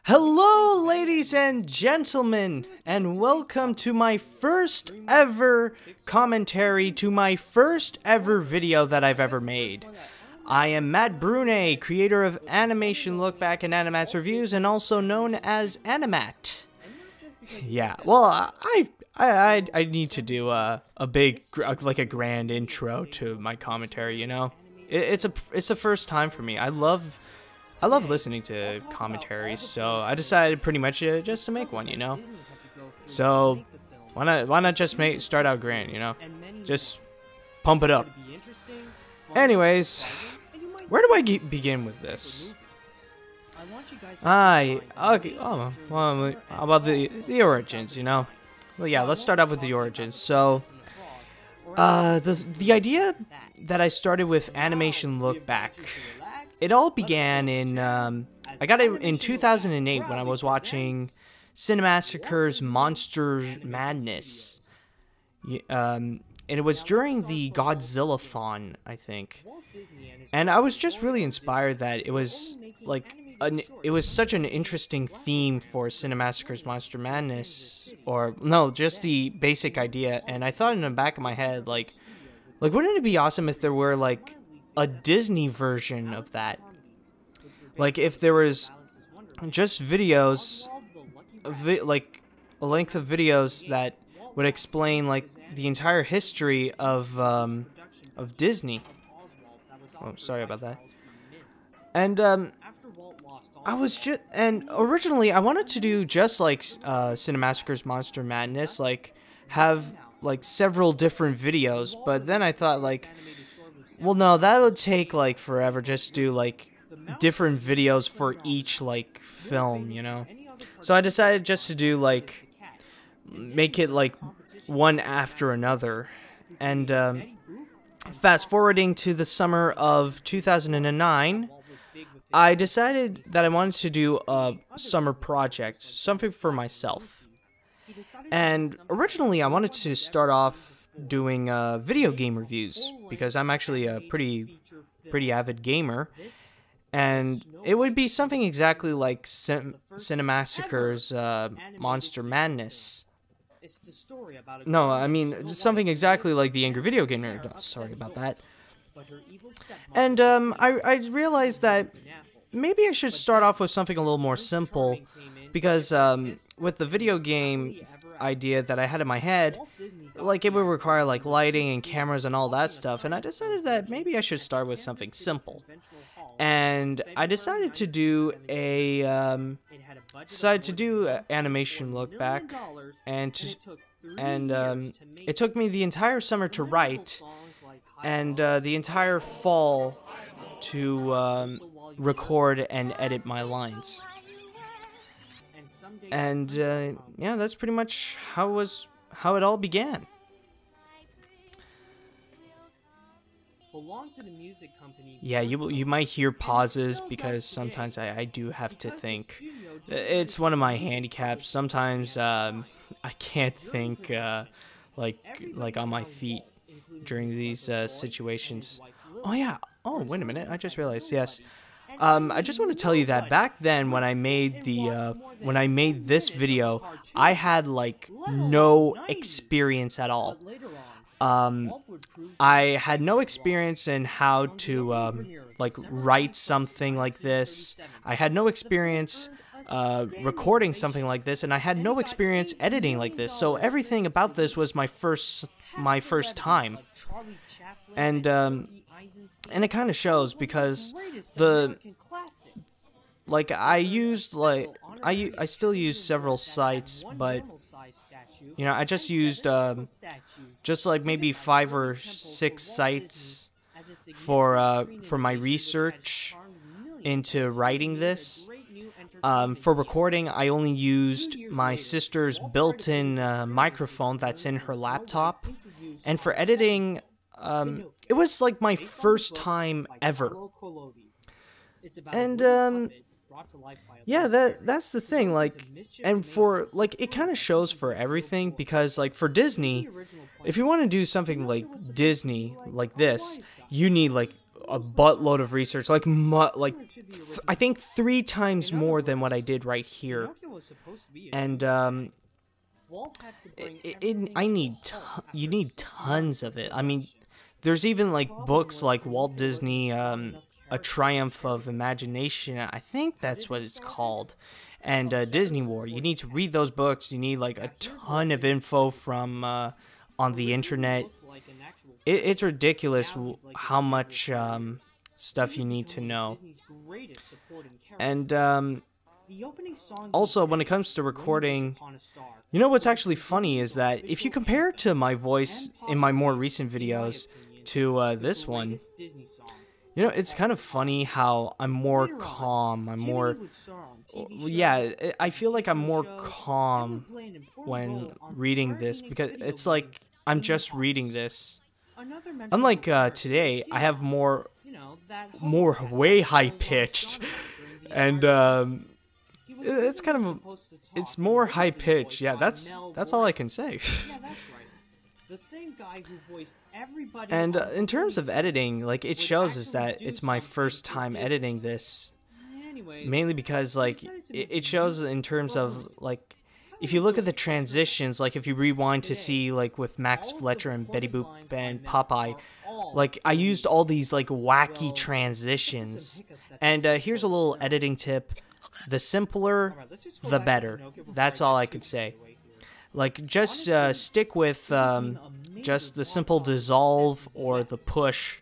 Hello, ladies and gentlemen, and welcome to my first ever commentary to my first ever video that I've ever made. I am Matt Brune, creator of Animation Lookback and Animat's Reviews, and also known as Animat. Yeah, well, I need to do a big, like a grand intro to my commentary. You know, it's the first time for me. I love listening to commentaries, so I decided pretty much just to make one, you know. So why not just start out grand, you know? Just pump it up. Anyways, where do I begin with this? Okay. Oh, well, how about the origins, you know? Well, yeah, let's start off with the origins. So, the idea that I started with Animation Lookback. It all began in, I got it in 2008 when I was watching Cinemassacre's Monster Madness. And it was during the Godzilla-thon, I think. And I was just really inspired that it was, like, it was such an interesting theme for Cinemassacre's Monster Madness. Or, no, just the basic idea. And I thought in the back of my head, like wouldn't it be awesome if there were, like, a Disney version of that? Like, if there was just videos, like a length of videos that would explain like the entire history of Disney. Oh, sorry about that. And originally I wanted to do just like Cinemassacre's Monster Madness, like have like several different videos, but then I thought like, well, no, that would take like forever. Just do like different videos for each like film, you know. So I decided just to do like make it like one after another. And fast forwarding to the summer of 2009, I decided that I wanted to do a summer project, something for myself. And originally I wanted to start off doing video game reviews, because I'm actually a pretty avid gamer, and it would be something exactly like Cinemassacre's Monster Madness. No, I mean something exactly like the Angry Video Gamer. Sorry about that. And I realized that maybe I should start off with something a little more simple, because with the video game idea that I had in my head, like it would require like lighting and cameras and all that stuff, and I decided that maybe I should start with something simple. And I decided to do Animation Lookback, and it took me the entire summer to write, and the entire fall to record and edit my lines. And yeah, that's pretty much how it all began. Yeah, you might hear pauses because sometimes I do have to think. It's one of my handicaps. Sometimes I can't think like on my feet during these situations. Oh yeah. Oh, wait a minute. I just realized. Yes. I just want to tell you that back then when I made this video, I had like no experience at all. I had no experience in how to like write something like this. I had no experience recording something like this, and I had no experience editing like this. So everything about this was my first time. And it kind of shows, because I still use several sites, but you know, I just used just like maybe 5 or 6 sites for my research into writing this. For recording, I only used my sister's built-in microphone that's in her laptop, and for editing, it was like my first time ever. And yeah, that's the thing, like, and for like it kind of shows for everything, because like for Disney, if you want to do something like Disney like this, you need like a buttload of research, like I think 3 times more than what I did right here. And you need tons of it. I mean, there's even like books like Walt Disney, A Triumph of Imagination. I think that's what it's called. And Disney War. You need to read those books. You need like a ton of info from on the internet. It's ridiculous how much stuff you need to know. And also, when it comes to recording, you know what's actually funny is that if you compare it to my voice in my more recent videos to this one, you know, it's kind of funny how I'm more calm. I'm more, yeah, I feel like I'm more calm when reading this because it's like I'm just reading this. Unlike today, I have more way high pitched, and it's kind of it's more high pitched. Yeah, that's all I can say. The same guy who voiced everybody. And in terms of editing, like it shows is that it's my first time editing this, mainly because like it shows in terms of like if you look at the transitions, like if you rewind to see like with Max Fletcher and Betty Boop and Popeye, like I used all these like wacky transitions. And here's a little editing tip: the simpler, the better. That's all I could say. Like, just stick with just the simple dissolve or the push,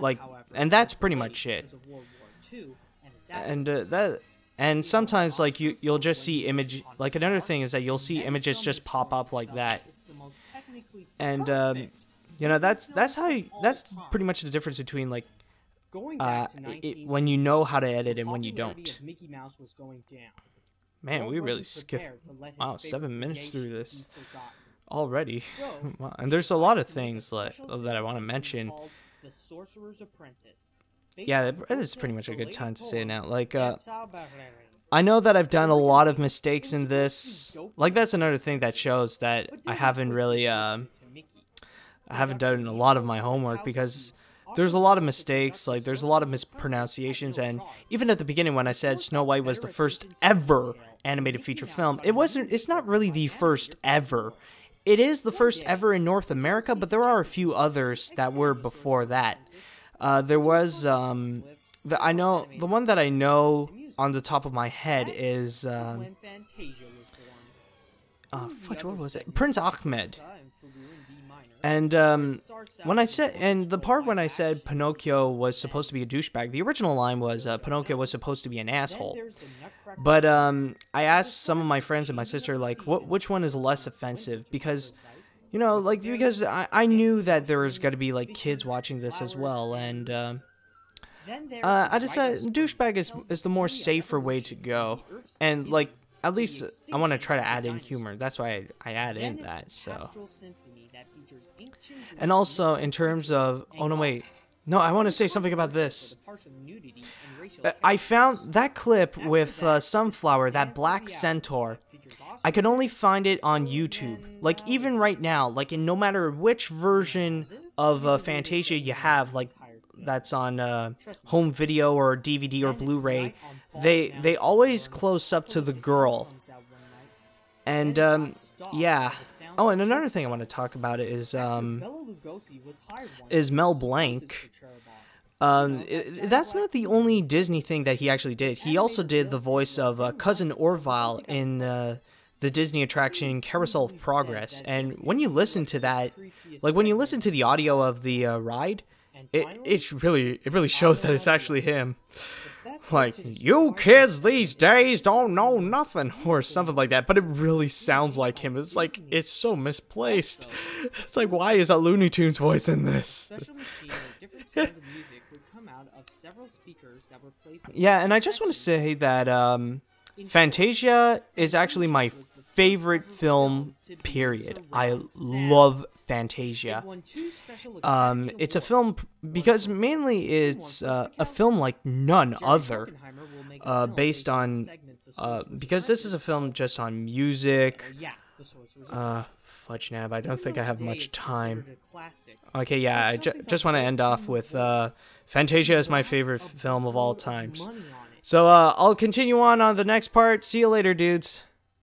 like, and that's pretty much it. And sometimes like you'll just see image. Like another thing is that you'll see images just pop up like that. And you know that's pretty much the difference between like when you know how to edit and when you don't. Man, we really skipped, wow, 7 minutes through this already. Wow. And there's a lot of things that I want to mention. Yeah, it's pretty much a good time to say it now. Like, I know that I've done a lot of mistakes in this. Like, that's another thing that shows that I haven't really, I haven't done a lot of my homework because there's a lot of mistakes, like there's a lot of mispronunciations, and even at the beginning when I said Snow White was the first ever animated feature film, it's not really the first ever. It is the first ever in North America, but there are a few others that were before that. There was, the one that I know on the top of my head is, what was it? Prince Ahmed. And when I said Pinocchio was supposed to be a douchebag, the original line was Pinocchio was supposed to be an asshole. But I asked some of my friends and my sister like, which one is less offensive? Because, you know, like because I knew that there was going to be like kids watching this as well, and I decided douchebag is the more safer way to go, and like at least I want to try to add in humor. That's why I add in that. So. And also, in terms of... Oh, no, wait. No, I want to say something about this. I found that clip with Sunflower, that black centaur. I could only find it on YouTube. Like, even right now, like, no matter which version of Fantasia you have, like, that's on home video or DVD or Blu-ray, they always close up to the girl. And, yeah. Oh, and another thing I want to talk about is Mel Blanc. That's not the only Disney thing that he actually did. He also did the voice of Cousin Orville in the Disney attraction Carousel of Progress. And when you listen to that, like when you listen to the audio of the ride, it really shows that it's actually him. Like, you kids these days don't know nothing, or something like that, but it really sounds like him. It's like, it's so misplaced. It's like, why is a Looney Tunes voice in this? Yeah, and I just want to say that Fantasia is actually my favorite film, period. I love Fantasia. It's a film because mainly it's a film like none other, based on because this is a film just on music. Fudge Nab, I don't think I have Today much it's time. considered a classic. Okay, yeah, I There's something just want to end off with Fantasia is my favorite film of all times. Money on it. So I'll continue on the next part. See you later, dudes.